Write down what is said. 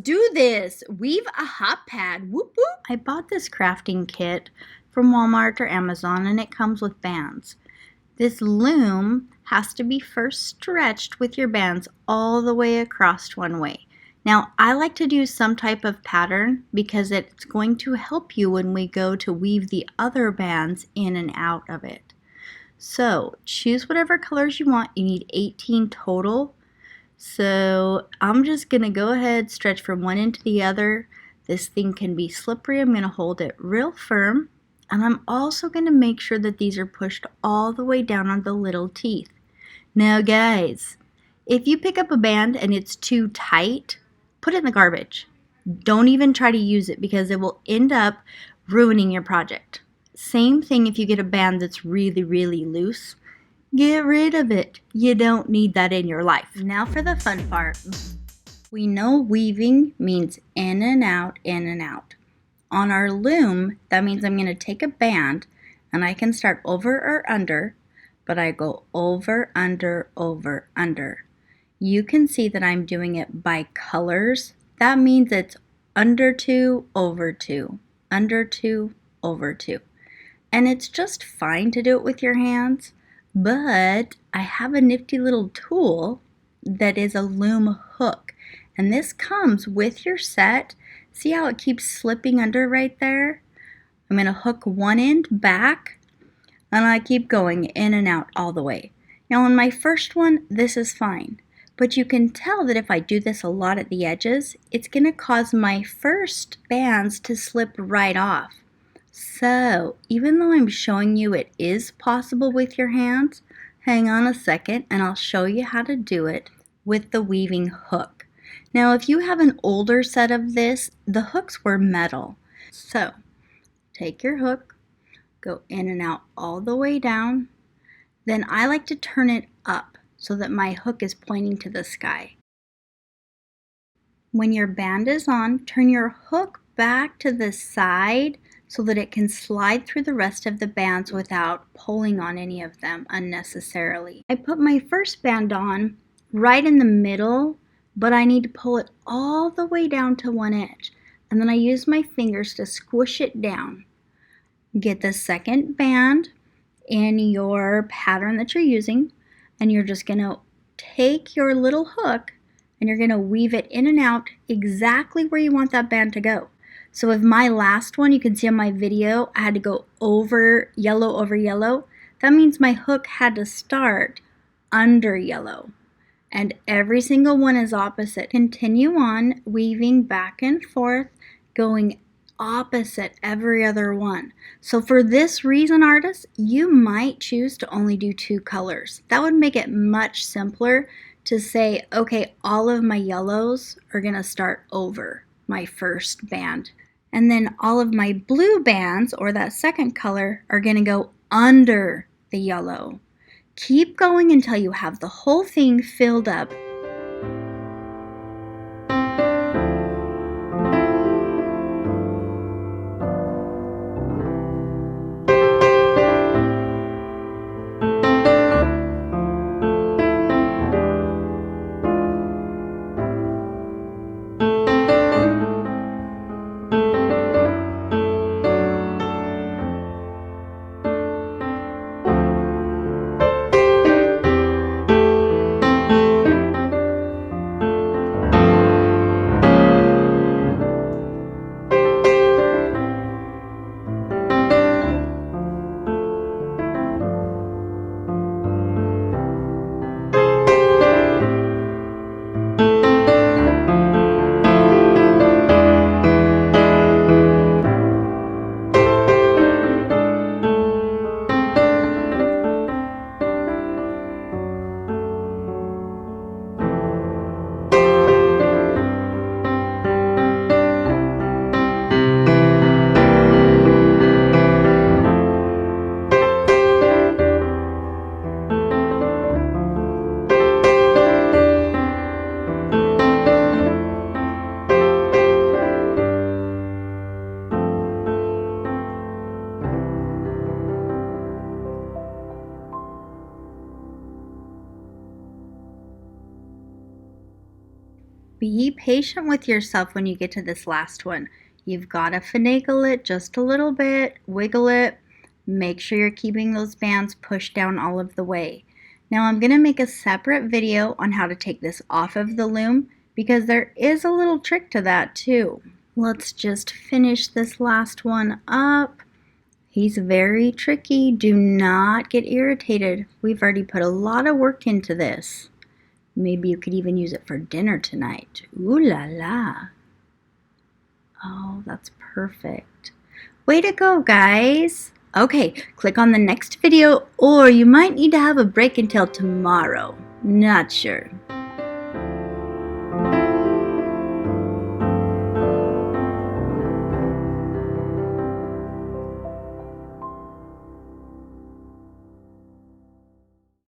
do this. Weave a hot pad. Whoop whoop. I bought this crafting kit from Walmart or Amazon, and it comes with bands. This loom has to be first stretched with your bands all the way across one way. Now, I like to do some type of pattern because it's going to help you when we go to weave the other bands in and out of it. So, choose whatever colors you want. You need 18 total. So, I'm just going to go ahead, stretch from one end to the other. This thing can be slippery. I'm going to hold it real firm. And I'm also going to make sure that these are pushed all the way down on the little teeth. Now guys, if you pick up a band and it's too tight, put it in the garbage. Don't even try to use it because it will end up ruining your project. Same thing if you get a band that's really, really loose. Get rid of it. You don't need that in your life. Now for the fun part. We know weaving means in and out, in and out. On our loom, that means I'm going to take a band and I can start over or under, but I go over, under, over, under. You can see that I'm doing it by colors. That means it's under 2, over 2, under 2, over 2. And it's just fine to do it with your hands, but I have a nifty little tool that is a loom hook. And this comes with your set. See how it keeps slipping under right there? I'm going to hook one end back, and I keep going in and out all the way. Now on my first one, this is fine. But you can tell that if I do this a lot at the edges, it's going to cause my first bands to slip right off. So even though I'm showing you it is possible with your hands, hang on a second and I'll show you how to do it with the weaving hook. Now, if you have an older set of this, the hooks were metal. So, take your hook, go in and out all the way down. Then I like to turn it up so that my hook is pointing to the sky. When your band is on, turn your hook back to the side so that it can slide through the rest of the bands without pulling on any of them unnecessarily. I put my first band on right in the middle, but I need to pull it all the way down to one edge. And then I use my fingers to squish it down. Get the second band in your pattern that you're using, and you're just going to take your little hook and you're going to weave it in and out exactly where you want that band to go. So with my last one, you can see on my video, I had to go over yellow. That means my hook had to start under yellow. And every single one is opposite. Continue on weaving back and forth, going opposite every other one. So for this reason, artists, you might choose to only do 2 colors. That would make it much simpler to say, okay, all of my yellows are going to start over my first band. And then all of my blue bands, or that second color, are going to go under the yellow. Keep going until you have the whole thing filled up. Be patient with yourself when you get to this last one. You've got to finagle it just a little bit, wiggle it. Make sure you're keeping those bands pushed down all of the way. Now I'm going to make a separate video on how to take this off of the loom because there is a little trick to that too. Let's just finish this last one up. He's very tricky. Do not get irritated. We've already put a lot of work into this. Maybe you could even use it for dinner tonight. Ooh la la. Oh, that's perfect. Way to go, guys. Okay, click on the next video, or you might need to have a break until tomorrow. Not sure.